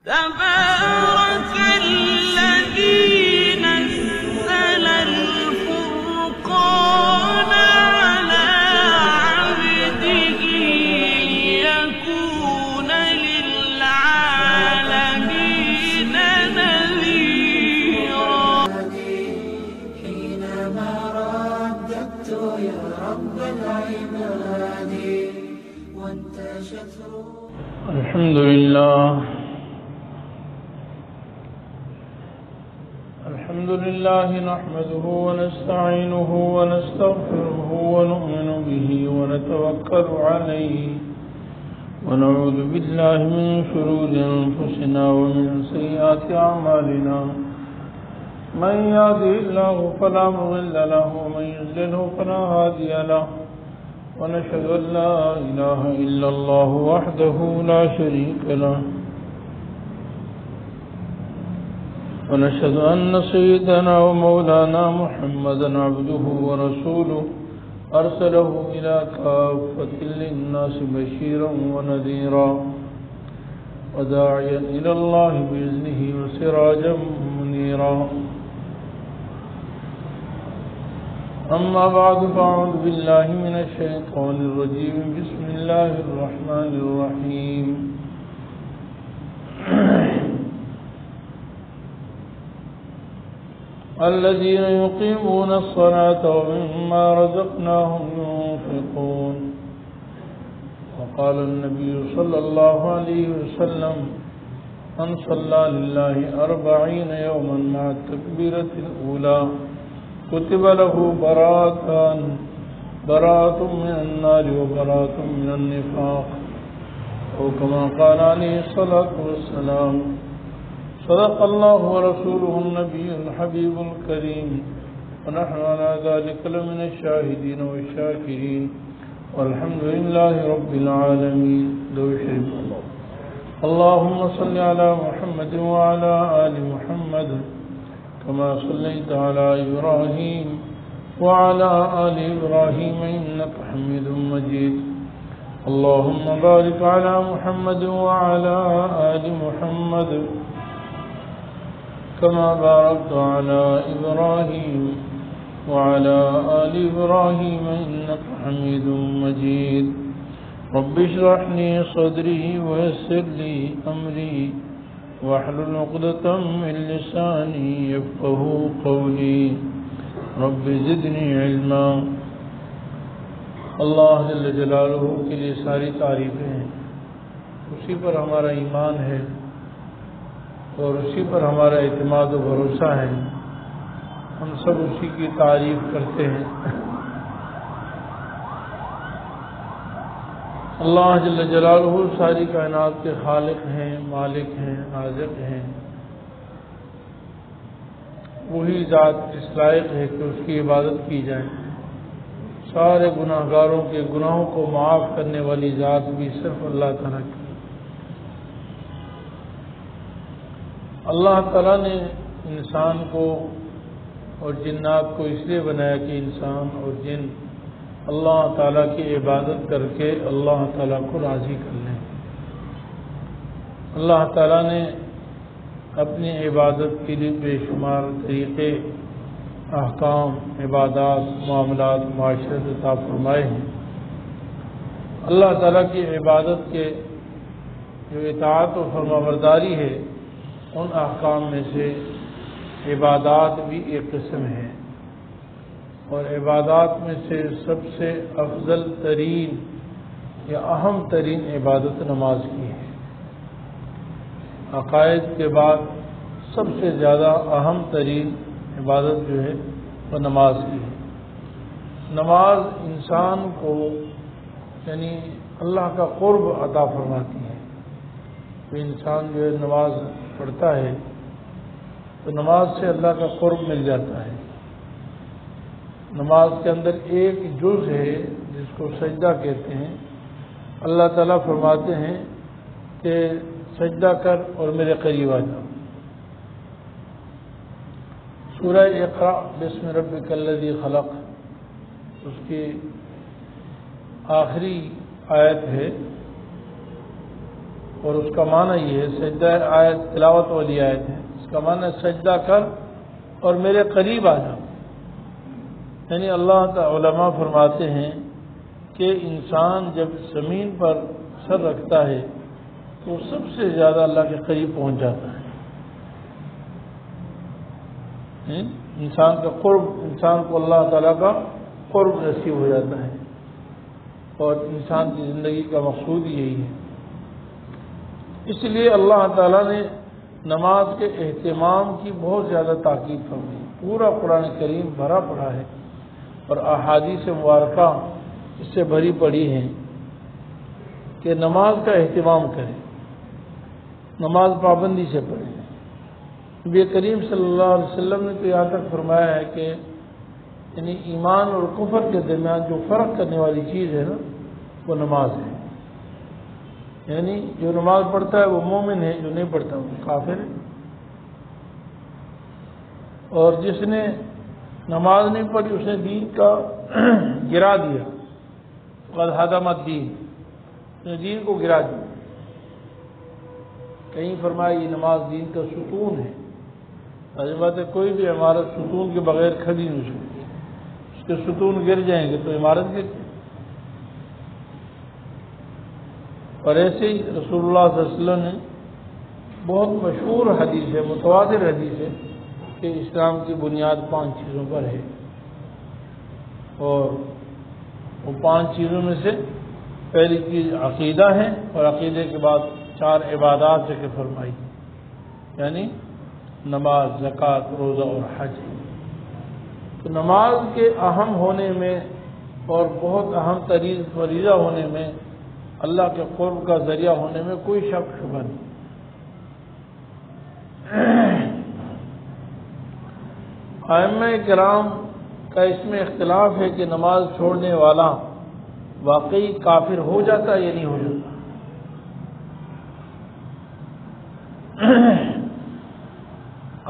تبارك الذي نزل الفرقان على عبده ليكون للعالمين نذيرا. حينما رددت يا رب العباد وانتشت الحمد لله نحمده ونستعينه ونستغفره ونؤمن به ونتوكل عليه ونعوذ بالله من شرور أنفسنا ومن سيئات أعمالنا. من يهده الله فلا مضل له ومن يضلله فلا هادي له. ونشهد أن لا إله إلا الله وحده لا شريك له. ونشهد أن سيدنا ومولانا محمدا عبده ورسوله أرسله إلى كافة للناس بشيرا ونذيرا وداعيا إلى الله بإذنه وسراجا منيرا. أما بعد فأعوذ بالله من الشيطان الرجيم. بسم الله الرحمن الرحيم. الذين يقيمون الصلاة ومما رزقناهم ينفقون. وقال النبي صلى الله عليه وسلم: من صلى لله 40 يوما مع التكبيرة الأولى كتب له براءة من النار وبراءة من النفاق، أو كما قال عليه الصلاة والسلام. صدق الله ورسوله النبي الحبيب الكريم، ونحن على ذلك لمن الشاهدين والشاكرين، والحمد لله رب العالمين. اللهم صل على محمد وعلى آل محمد كما صليت على إبراهيم وعلى آل إبراهيم إنك حميد مجيد. اللهم بارك على محمد وعلى آل محمد كما باركت على إبراهيم وعلى آل إبراهيم إنك حميد مجيد. رب اشرح لي صدري ويسر لي أمري واحلل عقدة من لساني يفقهوا قولي. رب زدني علما. اللہ جل جلالہ کے لیے ساری تعریفیں ہیں. اسی پر ہمارا ایمان ہے اور اسی پر ہمارا اعتماد و بھروسہ ہے. ہم سب اسی کی تعریف کرتے ہیں. اللہ جل جلالہ ساری کائنات کے خالق ہیں، مالک ہیں، رازق ہیں. وہی ذات اس لائق ہے کہ اس کی عبادت کی جائے. سارے گناہ گاروں کے گناہوں کو معاف کرنے والی ذات بھی صرف اللہ تعالیٰ کی. اللہ تعالیٰ نے انسان کو اور جنات کو اس لیے بنایا کہ انسان اور جن اللہ تعالیٰ کی عبادت کر کے اللہ تعالیٰ کو راضی کر لیں. اللہ تعالیٰ نے اپنی عبادت کے لیے بے شمار طریقے، احکام، عبادات، معاملات، معاشرت عطا فرمائے ہیں. اللہ تعالیٰ کی عبادت کے جو اطاعت و فرمانبرداری ہے، ان احکام میں سے عبادات بھی ایک قسم ہے. اور عبادات میں سے سب سے افضل ترین یا اہم ترین عبادت نماز کی ہے. عقائد کے بعد سب سے زیادہ اہم ترین عبادت جو ہے وہ نماز کی ہے. نماز انسان کو یعنی اللہ کا قرب عطا فرماتی ہے. تو انسان جو ہے نماز پڑھتا ہے تو نماز سے اللہ کا قرب مل جاتا ہے. نماز کے اندر ایک جز ہے جس کو سجدہ کہتے ہیں. اللہ تعالیٰ فرماتے ہیں کہ سجدہ کر اور میرے قریب آ جاؤ. سورہ اقرا بسم ربک الذی خلق، اس کی آخری آیت ہے اور اس کا معنی یہ ہے، سجدہ آیت تلاوت والی آیت ہے، اس کا معنی سجدہ کر اور میرے قریب آ جا۔ یعنی اللہ تعالی علماء فرماتے ہیں کہ انسان جب زمین پر سر رکھتا ہے تو سب سے زیادہ اللہ کے قریب پہنچ جاتا ہے۔ انسان کا قرب، انسان کو اللہ تعالیٰ کا قرب نصیب ہو جاتا ہے، اور انسان کی زندگی کا مقصود یہی ہے۔ اس لیے اللہ تعالیٰ نے نماز کے اہتمام کی بہت زیادہ تاکید فرمائی۔ پورا قرآن کریم بھرا پڑا ہے اور احادیث مبارکہ اس سے بھری پڑی ہیں کہ نماز کا اہتمام کریں، نماز پابندی سے پڑھیں۔ نبی کریم صلی اللہ علیہ وسلم نے تو یہاں تک فرمایا ہے کہ یعنی ایمان اور کفر کے درمیان جو فرق کرنے والی چیز ہے نا، وہ نماز ہے۔ یعنی جو نماز پڑھتا ہے وہ مومن ہے، جو نہیں پڑھتا وہ کافر ہے۔ اور جس نے نماز نہیں پڑھی اس نے دین کا گرا دیا، قد ہدم الدین، اس نے دین کو گرا دیا۔ کہیں فرمایا یہ نماز دین کا ستون ہے۔ ایسی بات ہے، کوئی بھی عمارت ستون کے بغیر کھڑی نہیں ہو سکتی، اس کے ستون گر جائیں گے تو عمارت گر جائے۔ اور ایسے ہی رسول اللہ صلی اللہ علیہ وسلم نے بہت مشہور حدیث ہے، متواتر حدیث ہے کہ اسلام کی بنیاد 5 چیزوں پر ہے، اور وہ 5 چیزوں میں سے پہلی چیز عقیدہ ہے، اور عقیدے کے بعد 4 عبادات ذکر فرمائی، یعنی نماز، زکوٰۃ، روزہ اور حج۔ تو نماز کے اہم ہونے میں اور بہت اہم ترین فریضہ ہونے میں، اللہ کے قرب کا ذریعہ ہونے میں کوئی شک شبہ نہیں۔ ائمہ کرام کا اس میں اختلاف ہے کہ نماز چھوڑنے والا واقعی کافر ہو جاتا ہے یا نہیں ہو جاتا۔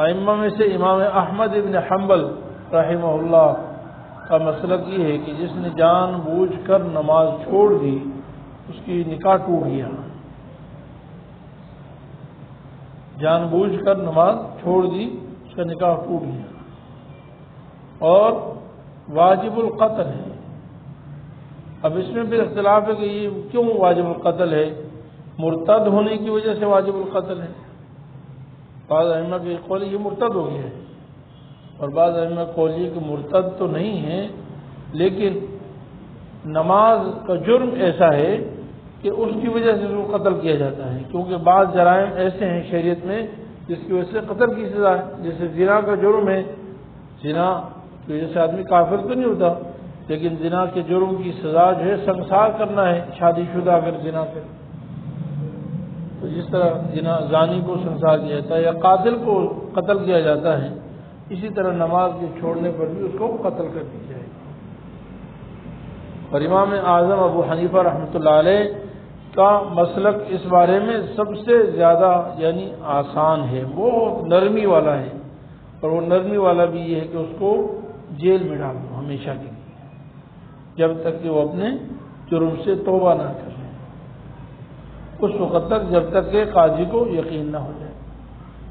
ائمہ میں سے امام احمد ابن حنبل رحمہ اللہ کا مسلک یہ ہے کہ جس نے جان بوجھ کر نماز چھوڑ دی اس کی نکاح ٹوٹ گیا۔ جان بوجھ کر نماز چھوڑ دی، اس کا نکاح ٹوٹ گیا، اور واجب القتل ہے۔ اب اس میں پھر اختلاف ہے کہ یہ کیوں واجب القتل ہے؟ مرتد ہونے کی وجہ سے واجب القتل ہے۔ بعض ائمہ کے قول یہ مرتد ہو گیا ہے، اور بعض ائمہ قول یہ کہ مرتد تو نہیں ہے، لیکن نماز کا جرم ایسا ہے کہ اس کی وجہ سے اس کو قتل کیا جاتا ہے، کیونکہ بعض جرائم ایسے ہیں شریعت میں جس کی وجہ سے قتل کی سزا ہے۔ جیسے زنا کا جرم ہے، زنا کی وجہ سے آدمی کافر تو نہیں ہوتا، لیکن زنا کے جرم کی سزا جو ہے سنسار کرنا ہے، شادی شدہ اگر زنا کرے تو جس طرح زنا زانی کو سنسار کیا جاتا ہے یا قاتل کو قتل کیا جاتا ہے، اسی طرح نماز کے چھوڑنے پر بھی اس کو قتل کر دی جائے گی۔ اور امام اعظم ابو حنیفہ رحمۃ اللہ علیہ کا مسلک اس بارے میں سب سے زیادہ یعنی آسان ہے، بہت نرمی والا ہے، اور وہ نرمی والا بھی یہ ہے کہ اس کو جیل میں ڈال دو ہمیشہ کے لیے، جب تک کہ وہ اپنے جرم سے توبہ نہ کرے، اس وقت تک جب تک کہ قاضی کو یقین نہ ہو جائے۔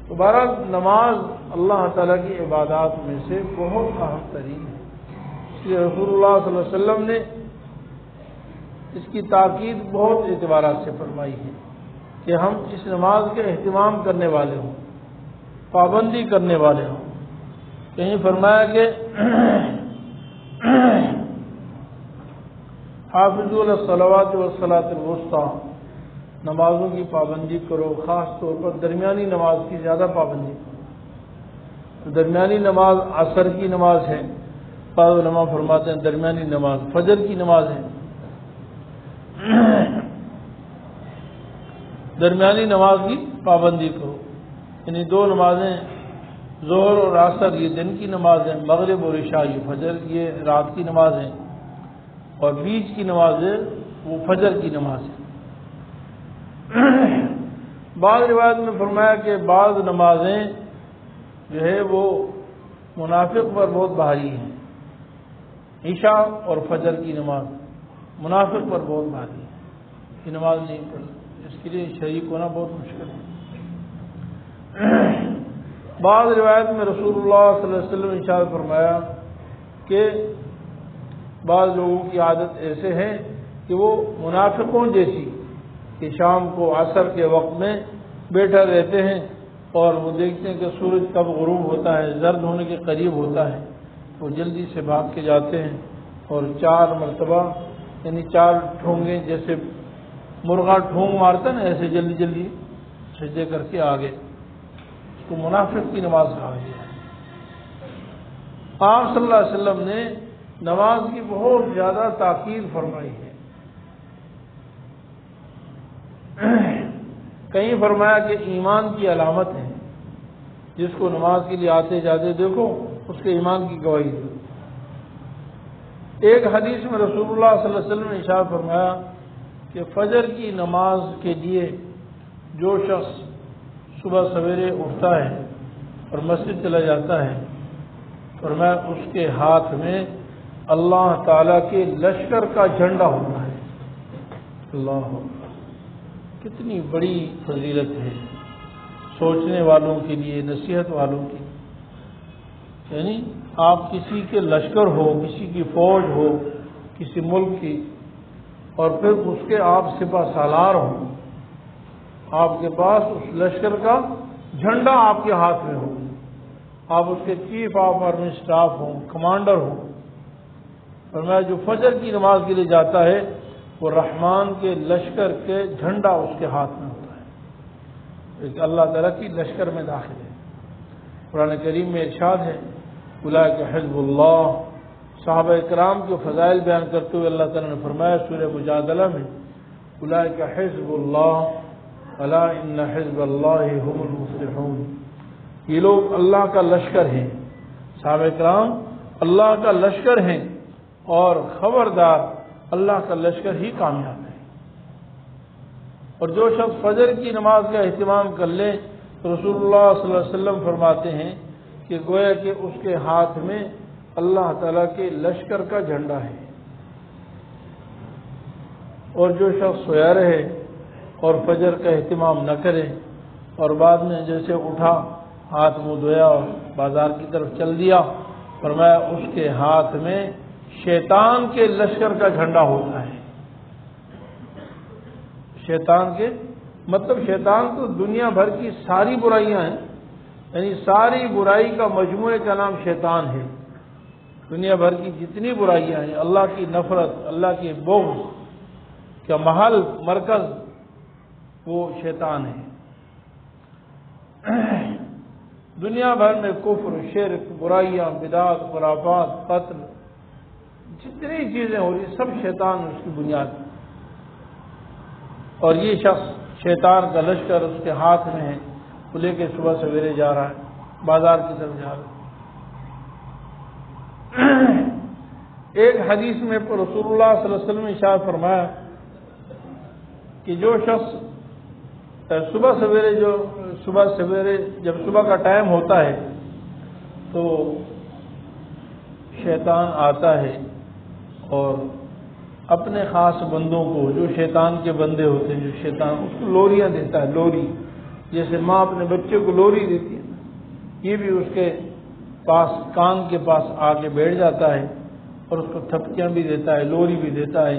تو بہرحال نماز اللہ تعالیٰ کی عبادات میں سے بہت اہم ترین ہے، اس لیے رسول اللہ صلی اللہ علیہ وسلم نے اس کی تاکید بہت اعتبارات سے فرمائی ہے کہ ہم اس نماز کے اہتمام کرنے والے ہوں، پابندی کرنے والے ہوں۔ کہیں فرمایا کہ حافظوا علی الصلوات والصلاۃ الوسطیٰ، نمازوں کی پابندی کرو، خاص طور پر درمیانی نماز کی زیادہ پابندی کرو۔ درمیانی نماز عصر کی نماز ہے، بعض علماء فرماتے ہیں درمیانی نماز فجر کی نماز ہے۔ درمیانی نماز کی پابندی کرو، یعنی 2 نمازیں ظہر اور عصر یہ دن کی نماز ہے، مغرب اور عشاء یہ فجر یہ رات کی نماز ہے، اور بیچ کی نماز ہے وہ فجر کی نماز ہے۔ بعض روایت میں فرمایا کہ بعض نمازیں جو ہے وہ منافق پر بہت بھاری ہیں، عشاء اور فجر کی نماز منافق پر بہت بھاری ہے، یہ نماز نہیں پڑھ، اس کے لیے شریک ہونا بہت مشکل ہے۔ بعض روایت میں رسول اللہ صلی اللہ علیہ وسلم نے ارشاد فرمایا کہ بعض لوگوں کی عادت ایسے ہے کہ وہ منافقوں جیسی کہ شام کو عصر کے وقت میں بیٹھا رہتے ہیں اور وہ دیکھتے ہیں کہ سورج کب غروب ہوتا ہے، زرد ہونے کے قریب ہوتا ہے، وہ جلدی سے بھاگ کے جاتے ہیں اور 4 مرتبہ یعنی 4 ٹھونگے جیسے مرغا ٹھونگ مارتا ہے نا، ایسے جلدی جلدی سجدے کر کے آگے، اس کو منافق کی نماز کہا گیا ہے۔ آپ صلی اللہ علیہ وسلم نے نماز کی بہت زیادہ تاکید فرمائی ہے۔ کہیں فرمایا کہ ایمان کی علامت ہے، جس کو نماز کے لیے آتے جاتے دیکھو اس کے ایمان کی گواہی دو۔ ایک حدیث میں رسول اللہ صلی اللہ علیہ وسلم نے ارشاد فرمایا کہ فجر کی نماز کے لیے جو شخص صبح سویرے اٹھتا ہے اور مسجد چلا جاتا ہے، فرمایا اس کے ہاتھ میں اللہ تعالی کے لشکر کا جھنڈا ہوتا ہے۔ اللہ اکبر، کتنی بڑی فضیلت ہے سوچنے والوں کے لیے، نصیحت والوں کی۔ یعنی آپ کسی کے لشکر ہو، کسی کی فوج ہو کسی ملک کی، اور پھر اس کے آپ سپہ سالار ہوں، آپ کے پاس اس لشکر کا جھنڈا آپ کے ہاتھ میں ہو، آپ اس کے چیف آف آرمی اسٹاف ہوں، کمانڈر ہوں۔ فرمایا جو فجر کی نماز کے لیے جاتا ہے وہ رحمان کے لشکر کے جھنڈا اس کے ہاتھ میں ہوتا ہے، ایک اللہ تعالیٰ کی لشکر میں داخل ہے۔ قرآن کریم میں ارشاد ہے اولئک حزب اللہ۔ صحابہ کرام کے فضائل بیان کرتے ہوئے اللہ تعالیٰ نے فرمایا سورہ مجادلہ میں اولئک حزب اللہ الا ان حزب اللہ هم المفلحون، یہ لوگ اللہ کا لشکر ہیں، صحابہ کرام اللہ کا لشکر ہیں، اور خبردار اللہ کا لشکر ہی کامیاب ہے۔ اور جو شخص فجر کی نماز کا اہتمام کر لے رسول اللہ صلی اللہ علیہ وسلم فرماتے ہیں کہ گویا کہ اس کے ہاتھ میں اللہ تعالیٰ کے لشکر کا جھنڈا ہے۔ اور جو شخص سویا رہے اور فجر کا اہتمام نہ کرے اور بعد میں جیسے اٹھا ہاتھ منہ دھویا اور بازار کی طرف چل دیا، فرمایا اس کے ہاتھ میں شیطان کے لشکر کا جھنڈا ہوتا ہے۔ شیطان کے مطلب شیطان تو دنیا بھر کی ساری برائیاں ہیں، یعنی ساری برائی کا مجموعے کا نام شیطان ہے۔ دنیا بھر کی جتنی برائیاں ہیں، اللہ کی نفرت، اللہ کے بغض کا محل مرکز وہ شیطان ہے۔ دنیا بھر میں کفر، شرک، برائیاں، بدعت، خرافات، قتل، جتنی چیزیں ہو رہی سب شیطان اس کی بنیاد ہے۔ اور یہ شخص شیطان کا لشکر اس کے ہاتھ میں ہے، وہ لے کے صبح سویرے جا رہا ہے، بازار کی طرف جا رہا ہے۔ ایک حدیث میں رسول اللہ صلی اللہ علیہ وسلم نے ارشاد فرمایا کہ جو شخص صبح سویرے جب صبح کا ٹائم ہوتا ہے تو شیطان آتا ہے اور اپنے خاص بندوں کو، جو شیطان کے بندے ہوتے ہیں، جو شیطان اس کو لوریاں دیتا ہے، لوری جیسے ماں اپنے بچے کو لوری دیتی ہے، یہ بھی اس کے پاس کان کے پاس آ کے بیٹھ جاتا ہے اور اس کو تھپکیاں بھی دیتا ہے، لوری بھی دیتا ہے،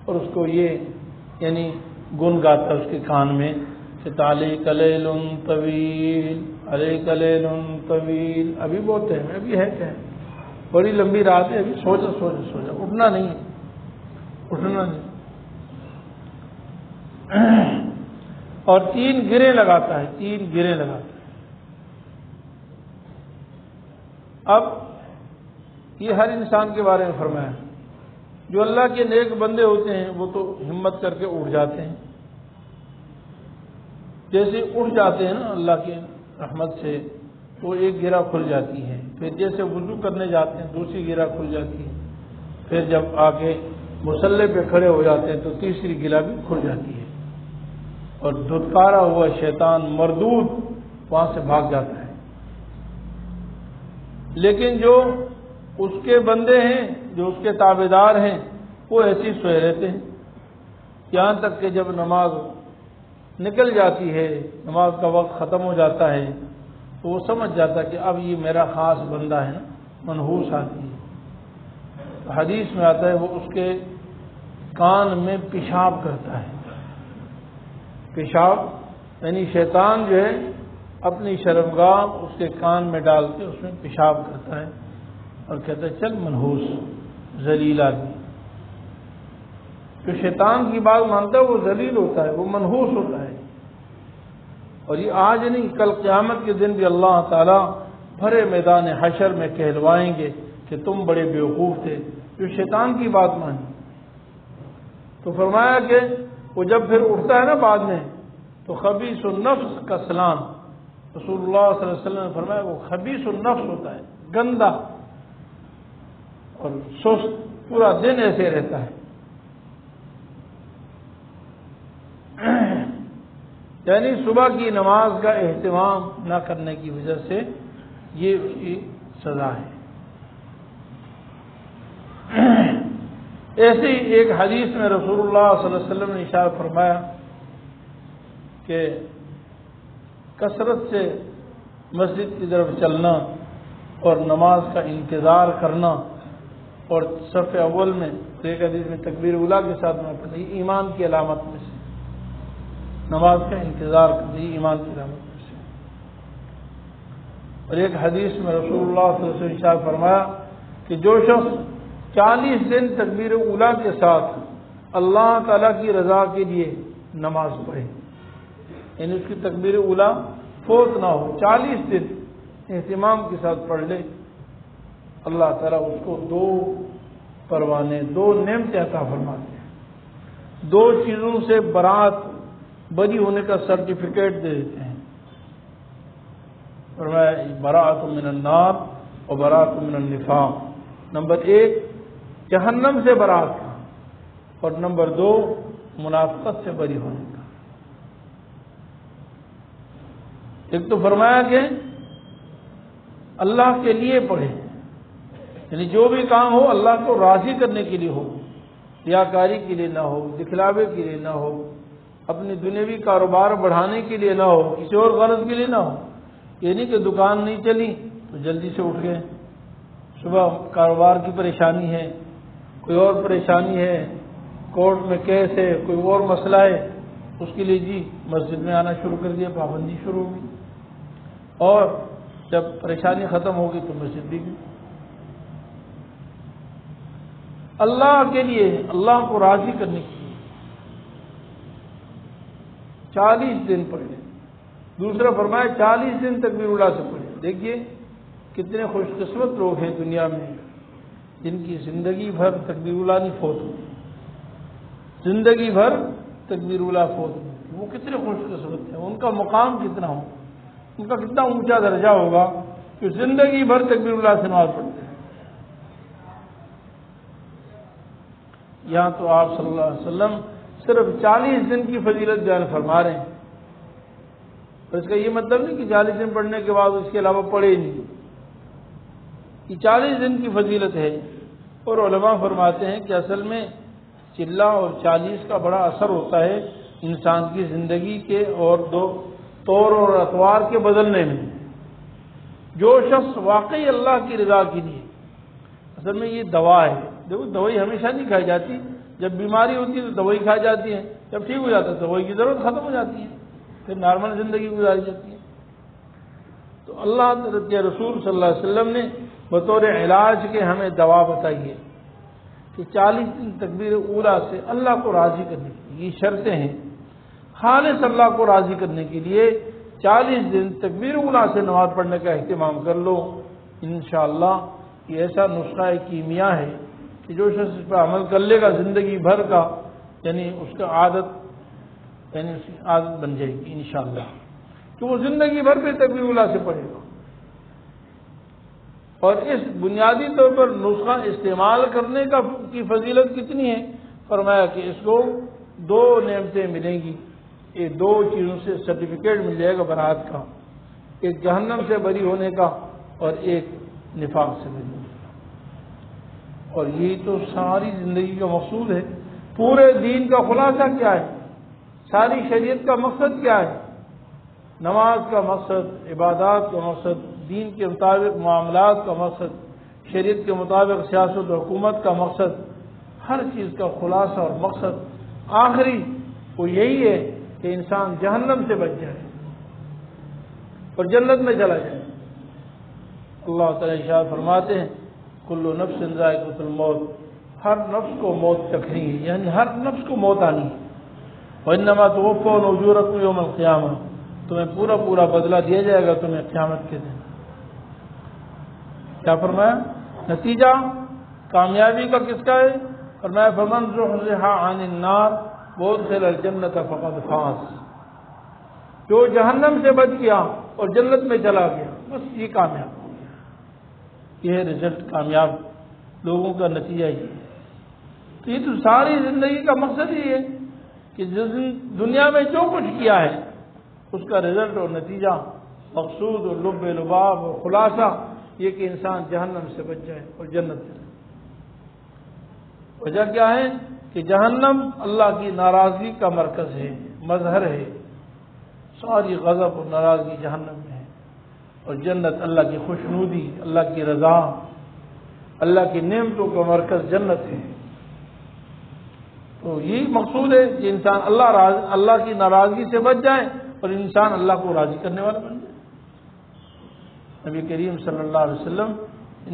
اور اس کو یہ یعنی گن گاتا ہے اس کے کان میں کہ علیک لیل طویل، علیک لیل طویل، ابھی بہت ہے، ابھی ہے کیا، بڑی لمبی رات ہے، ابھی سو جا سو جا سو جا، اٹھنا نہیں، اٹھنا نہیں۔ اور 3 گرے لگاتا ہے، 3 گرے لگاتا ہے۔ اب یہ ہر انسان کے بارے میں فرمایا، جو اللہ کے نیک بندے ہوتے ہیں وہ تو ہمت کر کے اٹھ جاتے ہیں، جیسے اٹھ جاتے ہیں نا اللہ کی رحمت سے تو ایک گرہ کھل جاتی ہے، پھر جیسے وضو کرنے جاتے ہیں دوسری گرہ کھل جاتی ہے، پھر جب آگے مصلی پہ کھڑے ہو جاتے ہیں تو تیسری گرہ بھی کھل جاتی ہے، اور دھتکارا ہوا شیطان مردود وہاں سے بھاگ جاتا ہے۔ لیکن جو اس کے بندے ہیں، جو اس کے تابعدار ہیں، وہ ایسے ہی سوئے رہتے ہیں یہاں تک کہ جب نماز نکل جاتی ہے، نماز کا وقت ختم ہو جاتا ہے، تو وہ سمجھ جاتا کہ اب یہ میرا خاص بندہ ہے نا، منحوس آتی ہے۔ تو حدیث میں آتا ہے وہ اس کے کان میں پیشاب کرتا ہے۔ پیشاب یعنی شیطان جو ہے اپنی شرمگاہ اس کے کان میں ڈال کے اس میں پیشاب کرتا ہے اور کہتا ہے چل منحوس ذلیل آدمی۔ جو شیطان کی بات مانتا ہے وہ ذلیل ہوتا ہے، وہ منحوس ہوتا ہے۔ اور یہ آج نہیں، کل قیامت کے دن بھی اللہ تعالیٰ بھرے میدان حشر میں کہلوائیں گے کہ تم بڑے بیوقوف تھے جو شیطان کی بات مانی۔ تو فرمایا کہ وہ جب پھر اٹھتا ہے نا بعد میں تو خبیث النفس کا سلام، رسول اللہ صلی اللہ علیہ وسلم نے فرمایا وہ خبیث النفس ہوتا ہے، گندا اور سست، پورا دن ایسے رہتا ہے۔ یعنی صبح کی نماز کا اہتمام نہ کرنے کی وجہ سے یہ اس کی سزا ہے۔ ایسی ایک حدیث میں رسول اللہ صلی اللہ علیہ وسلم نے ارشاد فرمایا کہ کثرت سے مسجد کی طرف چلنا اور نماز کا انتظار کرنا اور صف اول میں ایک حدیث میں تکبیر اولیٰ کے ساتھ میں پڑھنا، یہ ایمان کی علامت میں سے، نماز کا انتظار کرنا یہ ایمان کی علامت میں سے۔ اور ایک حدیث میں رسول اللہ صلی اللہ علیہ وسلم نے ارشاد فرمایا کہ جو شخص 40 دن تکبیر اولیٰ کے ساتھ اللہ تعالیٰ کی رضا کے لیے نماز پڑھے، یعنی اس کی تکبیر اولیٰ فوت نہ ہو، 40 دن اہتمام کے ساتھ پڑھ لے، اللہ تعالیٰ اس کو 2 پروانے، 2 نعمتیں عطا فرماتے ہیں، 2 چیزوں سے بری ہونے کا سرٹیفکیٹ دے دیتے ہیں۔ فرمایا براءۃ من النار و براءۃ من النفاق، نمبر 1 جہنم سے برات کا، اور نمبر 2 منافقت سے بری ہونے کا۔ ایک تو فرمایا کہ اللہ کے لیے پڑھے، یعنی جو بھی کام ہو اللہ کو راضی کرنے کے لیے ہو، ریاکاری کے لیے نہ ہو، دکھلاوے کے لیے نہ ہو، اپنے دنیاوی کاروبار بڑھانے کے لیے نہ ہو، کسی اور غرض کے لیے نہ ہو۔ یہ نہیں کہ دکان نہیں چلی تو جلدی سے اٹھ گئے، صبح کاروبار کی پریشانی ہے، کوئی اور پریشانی ہے، کورٹ میں کیس ہے، کوئی اور مسئلہ ہے، اس کے لیے جی مسجد میں آنا شروع کر دیا، پابندی شروع ہوگی، اور جب پریشانی ختم ہوگی تو مسجد بھی گئی۔ اللہ کے لیے، اللہ کو راضی کرنے کے لیے 40 دن پڑھے۔ دوسرا فرمایا 40 دن تکبیر اولیٰ سے پڑھے۔ دیکھیے کتنے خوش قسمت لوگ ہیں دنیا میں جن کی زندگی بھر تکبیر اولیٰ نہیں فوت ہوتی، زندگی بھر تکبیر اولیٰ فوت ہوتی، وہ کتنے خوش قسمت ہیں، ان کا مقام کتنا ہو، ان کا کتنا اونچا درجہ ہوگا کہ زندگی بھر تکبیر اولیٰ سے نماز پڑھتے ہیں۔ یہاں تو آپ صلی اللہ علیہ وسلم صرف 40 دن کی فضیلت بیان فرما رہے ہیں، اور اس کا یہ مطلب نہیں کہ 40 دن پڑھنے کے بعد اس کے علاوہ پڑھے نہیں، یہ 40 دن کی فضیلت ہے۔ اور علماء فرماتے ہیں کہ اصل میں چلہ اور 40 کا بڑا اثر ہوتا ہے انسان کی زندگی کے اور طور اور اطوار کے بدلنے میں۔ جو شخص واقعی اللہ کی رضا کے لیے، اصل میں یہ دوا ہے، دیکھو دوائی ہمیشہ نہیں کھائی جاتی، جب بیماری ہوتی ہے تو دوائی کھائی جاتی ہے، جب ٹھیک ہو جاتا ہے تو دوائی کی ضرورت ختم ہو جاتی ہے، پھر نارمل زندگی گزاری جاتی ہے۔ تو اللہ کے رسول صلی اللہ علیہ وسلم نے بطور علاج کے ہمیں دوا بتائی ہے کہ 40 دن تکبیر اولیٰ سے اللہ کو راضی کرنے کے لیے، یہ شرطیں ہیں، خالص اللہ کو راضی کرنے کے لیے 40 دن تکبیر اولیٰ سے نماز پڑھنے کا اہتمام کر لو، انشاءاللہ یہ ایسا نسخہ کیمیا ہے کہ جو شخص اس پر عمل کر لے گا زندگی بھر کا، یعنی اس کا عادت بن جائے گی انشاءاللہ، کہ وہ زندگی بھر پہ تکبیر اولیٰ سے پڑھے گا۔ اور اس بنیادی طور پر نسخہ استعمال کرنے کی فضیلت کتنی ہے؟ فرمایا کہ اس کو 2 نعمتیں ملیں گی، یہ 2 چیزوں سے سرٹیفکیٹ مل جائے گا برات کا، ایک جہنم سے بری ہونے کا اور ایک نفاق سے بری ہونے کا۔ اور یہی تو ساری زندگی کا مقصود ہے، پورے دین کا خلاصہ کیا ہے؟ ساری شریعت کا مقصد کیا ہے؟ نماز کا مقصد، عبادات کا مقصد، دین کے مطابق معاملات کا مقصد، شریعت کے مطابق سیاست و حکومت کا مقصد، ہر چیز کا خلاصہ اور مقصد آخری وہ یہی ہے کہ انسان جہنم سے بچ جائے اور جنت میں چلا جائے۔ اللہ تعالیٰ ارشاد فرماتے ہیں کل نفس ذائقۃ الموت، ہر نفس کو موت چکھنی ہے، یعنی ہر نفس کو موت آنی ہے۔ وَإِنَّمَا تُوَفَّوْنَ أُجُورَكُمْ يَوْمَ الْقِيَامَةِ، تمہیں پورا پورا بدلہ دیا جائے گا تمہیں قیامت کے دن۔ کیا فرمایا؟ نتیجہ کامیابی کا کس کا ہے؟ فرمایا فَمَنْ زُحْزِحَ عَنِ النَّارِ وَأُدْخِلَ الْجَنَّةَ فَقَدْ فَازَ، جو جہنم سے بچ گیا اور جنت میں چلا گیا بس یہ کامیاب ہو گیا۔ یہ رزلٹ کامیاب لوگوں کا نتیجہ ہی ہے۔ تو یہ تو ساری زندگی کا مقصد ہی ہے کہ دنیا میں جو کچھ کیا ہے اس کا رزلٹ اور نتیجہ، مقصود اور لب لباب اور خلاصہ یہ کہ انسان جہنم سے بچ جائے اور جنت میں۔ وجہ کیا ہے کہ جہنم اللہ کی ناراضگی کا مرکز ہے، مظہر ہے، ساری غضب اور ناراضگی جہنم میں ہے، اور جنت اللہ کی خوشنودی، اللہ کی رضا، اللہ کی نعمتوں کا مرکز جنت ہے۔ تو یہی مقصود ہے کہ انسان اللہ کی ناراضگی سے بچ جائے اور انسان اللہ کو راضی کرنے والا بن جائے۔ نبی کریم صلی اللہ علیہ وسلم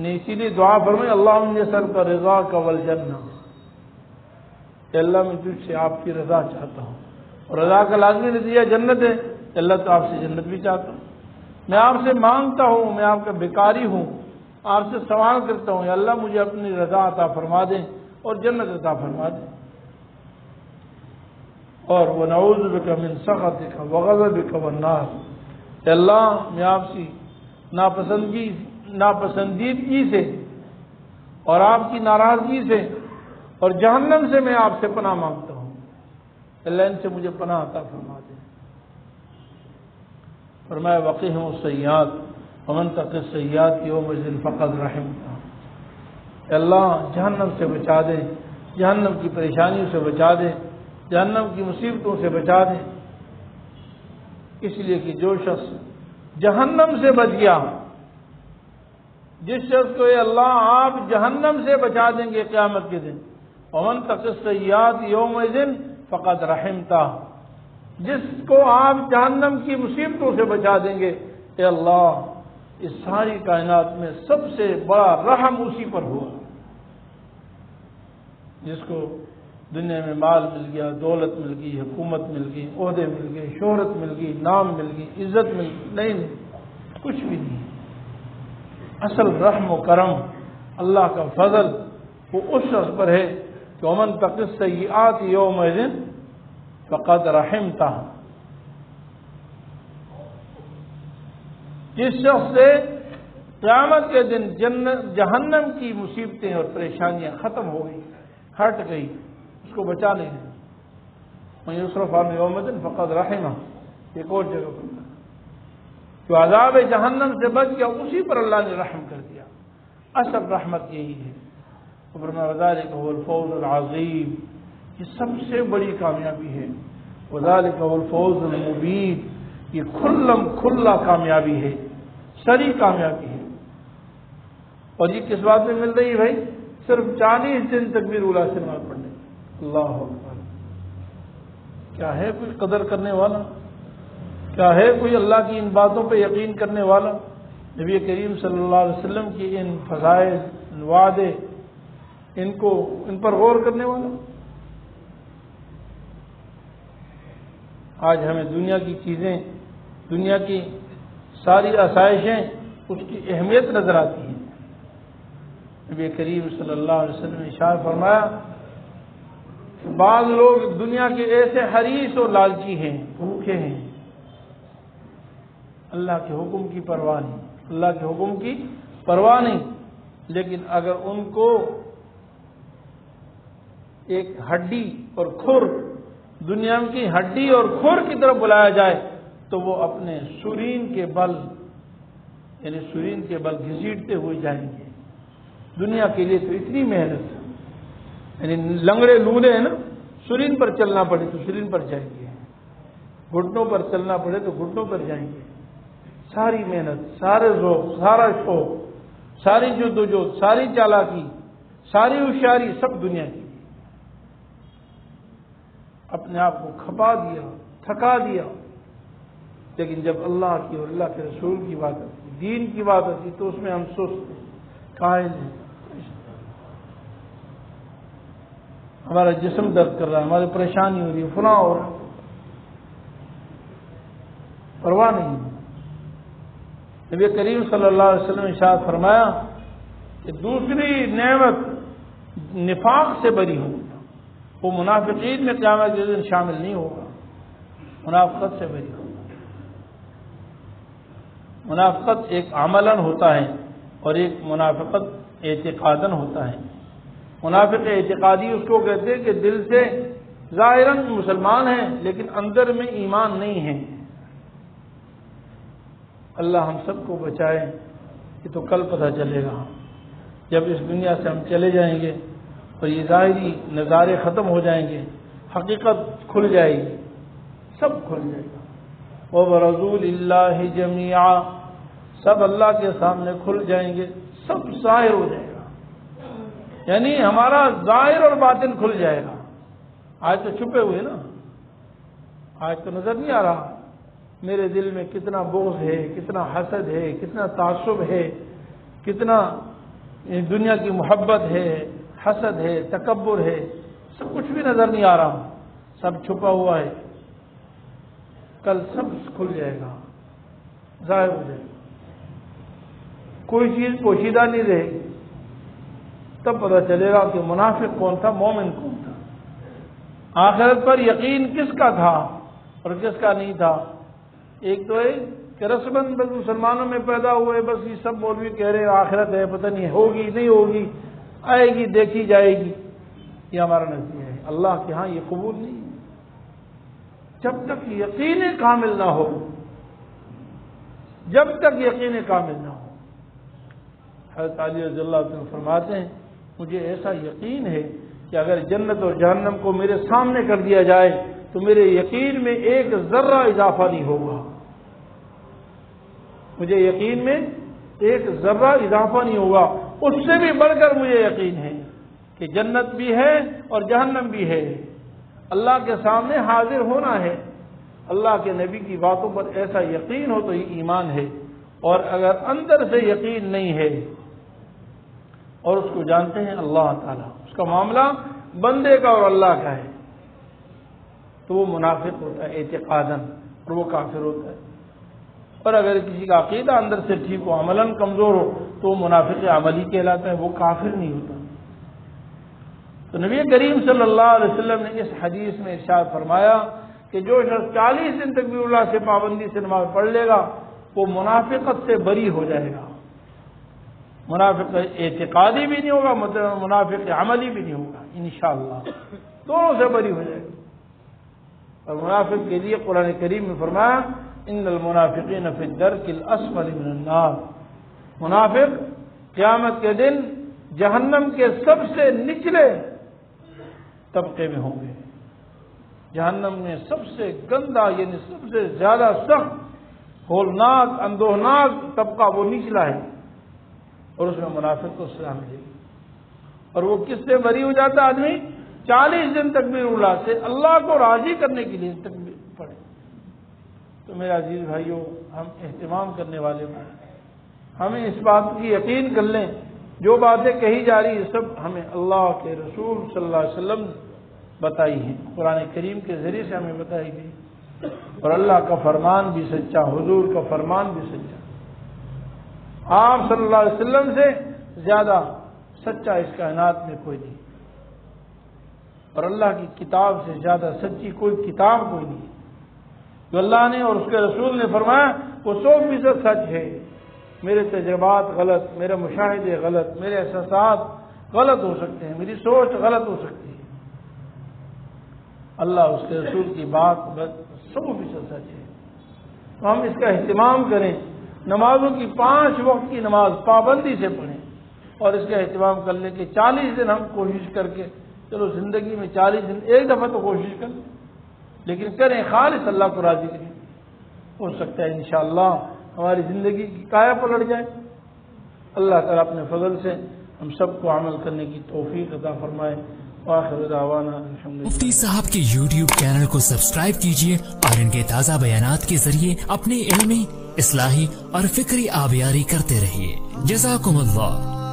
نے اسی لیے دعا فرمائی اللہم یسألک رضاک والجنہ، کہ اللہ میں تجھ سے آپ کی رضا چاہتا ہوں، اور رضا کا لازمی نتیجہ جنت ہے، کہ اللہ تو آپ سے جنت بھی چاہتا ہوں۔ میں آپ سے مانگتا ہوں، میں آپ کا بھکاری ہوں، آپ سے سوال کرتا ہوں یا اللہ مجھے اپنی رضا عطا فرما دیں اور جنت عطا فرما دیں۔ اور وَنَعُوذُ بِكَ مِن سَخَطِكَ وَغَضَبِكَ وَالنَّارِ، کہ اللہ میں آپ سے ناپسندیدگی سے اور آپ کی ناراضگی سے اور جہنم سے میں آپ سے پناہ مانگتا ہوں، اللہ ان سے مجھے پناہ عطا فرما دیں۔ فرمایا وَقِهِمُ السَّيِّئَاتِ وَمَن تَقِ السَّيِّئَاتِ يَوْمَئِذٍ فَقَدْ رَحِمْتَهُ، کہ اللہ جہنم سے بچا دے، جہنم کی پریشانیوں سے بچا دے، جہنم کی مصیبتوں سے بچا دے، اس لیے کہ جو شخص جہنم سے بچ گیا، جس شخص کو اے اللہ آپ جہنم سے بچا دیں گے قیامت کے دن، وَمَن تَقِ السَّيِّئَاتِ يَوْمَئِذٍ فَقَدْ رَحِمْتَهُ، جس کو آپ جہنم کی مصیبتوں سے بچا دیں گے، اے اللہ اس ساری کائنات میں سب سے بڑا رحم اسی پر ہوا۔ جس کو دنیا میں مال مل گیا، دولت مل گئی، حکومت مل گئی، عہدے مل گئے، شہرت مل گئی، نام مل گئی، عزت مل گئی، نہیں کچھ بھی نہیں۔ اصل رحم و کرم اللہ کا فضل وہ اس شخص پر ہے کہ وَمَن تَقِ السَّيِّئَاتِ يَوْمَئِذٍ فَقَدْ رَحِمْتَهُ، جس شخص سے قیامت کے دن جہنم کی مصیبتیں اور پریشانیاں ختم ہو گئی، ہٹ گئی، اس کو بچا لیں گے۔ مَن يُصْرَفْ عَنْهُ يَوْمَئِذٍ فَقَدْ رَحِمَهُ، ایک اور جگہ پر جو عذاب جہنم سے بچ گیا اسی پر اللہ نے رحم کر دیا۔ اصل رحمت یہی ہے۔ وَذَلِكَ هُوَ الْفَوْزُ الْعَظِيمُ، یہ سب سے بڑی کامیابی ہے۔ وَذَلِكَ هُوَ الْفَوْزُ الْمُبِينُ، یہ کھلا کامیابی ہے، سری کامیابی ہے۔ اور یہ کس بات میں مل رہی ہے بھائی؟ صرف 40 دن تکبیر اولیٰ سے نماز پڑھنے۔ اللہ اکبر، کیا ہے کوئی قدر کرنے والا؟ کیا ہے کوئی اللہ کی ان باتوں پہ یقین کرنے والا؟ نبی کریم صلی اللہ علیہ وسلم کی ان فضائل، ان وعدے، ان پر غور کرنے والا؟ آج ہمیں دنیا کی چیزیں، دنیا کی ساری آسائشیں، اس کی اہمیت نظر آتی ہیں۔ نبی کریم صلی اللہ علیہ وسلم نے ارشاد فرمایا کہ بعض لوگ دنیا کے ایسے حریص اور لالچی ہیں، بھوکے ہیں، اللہ کے حکم کی پرواہ نہیں، اللہ کے حکم کی پرواہ نہیں، لیکن اگر ان کو ایک ہڈی اور کھر، دنیا کی ہڈی اور کھر کی طرف بلایا جائے تو وہ اپنے سرین کے بل گھسیٹتے ہوئے جائیں گے۔ دنیا کے لیے تو اتنی محنت، یعنی لنگڑے لولے ہیں نا، سرین پر چلنا پڑے تو سرین پر جائیں گے، گھٹنوں پر چلنا پڑے تو گھٹنوں پر جائیں گے. ساری محنت، سارے ذوق، سارا شوق، ساری جدوجہد، ساری چالاکی، ساری ہوشیاری سب دنیا کی. اپنے آپ کو کھپا دیا، تھکا دیا. لیکن جب اللہ کی اور اللہ کے رسول کی بات آتی، دین کی بات آتی، تو اس میں ہم سست قائل ہیں. ہمارا جسم درد کر رہا ہے، ہماری پریشانی ہو رہی ہے، فلاں ہو رہا ہے، پرواہ نہیں. نبی کریم صلی اللہ علیہ وسلم نے ارشاد فرمایا کہ دوسری نعمت نفاق سے بری ہوگی. وہ منافقین میں قیامت کے دن شامل نہیں ہوگا، منافقت سے بری ہوگا. منافقت ایک عملاً ہوتا ہے اور ایک منافقت اعتقاداً ہوتا ہے. منافق اعتقادی اس کو کہتے ہیں کہ دل سے ظاہراً مسلمان ہیں لیکن اندر میں ایمان نہیں ہے. اللہ ہم سب کو بچائے. یہ تو کل پتہ چلے گا جب اس دنیا سے ہم چلے جائیں گے اور یہ ظاہری نظارے ختم ہو جائیں گے، حقیقت کھل جائے گی، سب کھل جائے گا. وَبَرَزُوا لِلَّهِ جَمِيعًا، سب اللہ کے سامنے کھل جائیں گے، سب ظاہر ہو جائے گا. یعنی ہمارا ظاہر اور باطن کھل جائے گا. آج تو چھپے ہوئے نا، آج تو نظر نہیں آ رہا میرے دل میں کتنا بغض ہے، کتنا حسد ہے، کتنا تعصب ہے، کتنا دنیا کی محبت ہے، حسد ہے، تکبر ہے. سب کچھ بھی نظر نہیں آ رہا، سب چھپا ہوا ہے. کل سب کھل جائے گا، ظاہر ہو جائے گا، کوئی چیز پوشیدہ نہیں رہے گی. تب پتہ چلے گا کہ منافق کون تھا، مومن کون تھا. آخرت پر یقین کس کا تھا اور کس کا نہیں تھا. ایک تو ہے کہ رسماً بس مسلمانوں میں پیدا ہوئے، بس یہ سب مولوی کہہ رہے آخرت ہے، پتہ نہیں ہوگی نہیں ہوگی، آئے گی دیکھی جائے گی. یہ ہمارا نظریہ ہے. اللہ کے ہاں یہ قبول نہیں ہے. جب تک یقین کامل نہ ہو، جب تک یقین کامل نہ ہو. حضرت علی رضی اللہ عنہ فرماتے ہیں مجھے ایسا یقین ہے کہ اگر جنت اور جہنم کو میرے سامنے کر دیا جائے تو میرے یقین میں ایک ذرہ اضافہ نہیں ہوگا. مجھے یقین میں ایک ذرہ اضافہ نہیں ہوگا. اس سے بھی بڑھ کر مجھے یقین ہے کہ جنت بھی ہے اور جہنم بھی ہے. اللہ کے سامنے حاضر ہونا ہے. اللہ کے نبی کی باتوں پر ایسا یقین ہو تو یہ ایمان ہے. اور اگر اندر سے یقین نہیں ہے اور اس کو جانتے ہیں اللہ تعالیٰ، اس کا معاملہ بندے کا اور اللہ کا ہے، تو وہ منافق ہوتا ہے اعتقاداً اور وہ کافر ہوتا ہے. اور اگر کسی کا عقیدہ اندر سے ٹھیک ہو، عملاً کمزور ہو، تو وہ منافق عملی کہلاتا ہے، وہ کافر نہیں ہوتا. تو نبی کریم صلی اللہ علیہ وسلم نے اس حدیث میں ارشاد فرمایا کہ جو شخص 40 دن تکبیر اللہ سے پابندی سے نماز پڑھ لے گا وہ منافقت سے بری ہو جائے گا. منافق اعتقادی بھی نہیں ہوگا، منافق عملی بھی نہیں ہوگا، انشاءاللہ دونوں سے بری ہو جائے گا. اور منافق کے لیے قرآن کریم میں فرمایا ان المنافقین فی الدرک الاسفل من النار. منافق قیامت کے دن جہنم کے سب سے نچلے طبقے میں ہوں گے. جہنم میں سب سے گندا یعنی سب سے زیادہ سخت، ہولناک، اندوہناک طبقہ وہ نچلا ہے، اور اس میں منافق کو سزا ملے گی. اور وہ کس سے بری ہو جاتا ہے آدمی؟ 40 دن تکبیر اللہ سے اللہ کو راضی کرنے کے لیے تکبیر پڑھے. تو میرے عزیز بھائیوں، ہم اہتمام کرنے والے ہیں، ہمیں اس بات کی یقین کر لیں جو باتیں کہی جا رہی ہیں سب ہمیں اللہ کے رسول صلی اللہ علیہ وسلم بتائی ہیں، قرآن کریم کے ذریعے سے ہمیں بتائی گئی. اور اللہ کا فرمان بھی سچا، حضور کا فرمان بھی سچا. آپ صلی اللہ علیہ وسلم سے زیادہ سچا اس کائنات میں کوئی نہیں، اور اللہ کی کتاب سے زیادہ سچی کوئی کتاب کوئی نہیں. جو اللہ نے اور اس کے رسول نے فرمایا وہ 100% سچ ہے. میرے تجربات غلط، میرے مشاہدے غلط، میرے احساسات غلط ہو سکتے ہیں، میری سوچ غلط ہو سکتی ہے. اللہ اس کے رسول کی بات 100% سچ ہے. تو ہم اس کا اہتمام کریں، نمازوں کی 5 وقت کی نماز پابندی سے پڑھیں، اور اس کا اہتمام کر لیں کہ 40 دن ہم کوشش کر کے، چلو زندگی میں 40 دن ایک دفعہ تو کوشش کر لیں. لیکن کریں خالص اللہ کو راضی کریں. ہو سکتا ہے انشاءاللہ ہماری زندگی کی کایا پلٹ جائے. اللہ تعالیٰ اپنے فضل سے ہم سب کو عمل کرنے کی توفیق عطا فرمائے. وآخر دعوانا الحمدللہ. مفتی صاحب کے YouTube چینل کو سبسکرائب کیجئے اور ان کے تازہ بیانات کے ذریعے اپنی علمی، اصلاحی اور فکری آبیاری کرتے رہیے. جزاکم اللہ.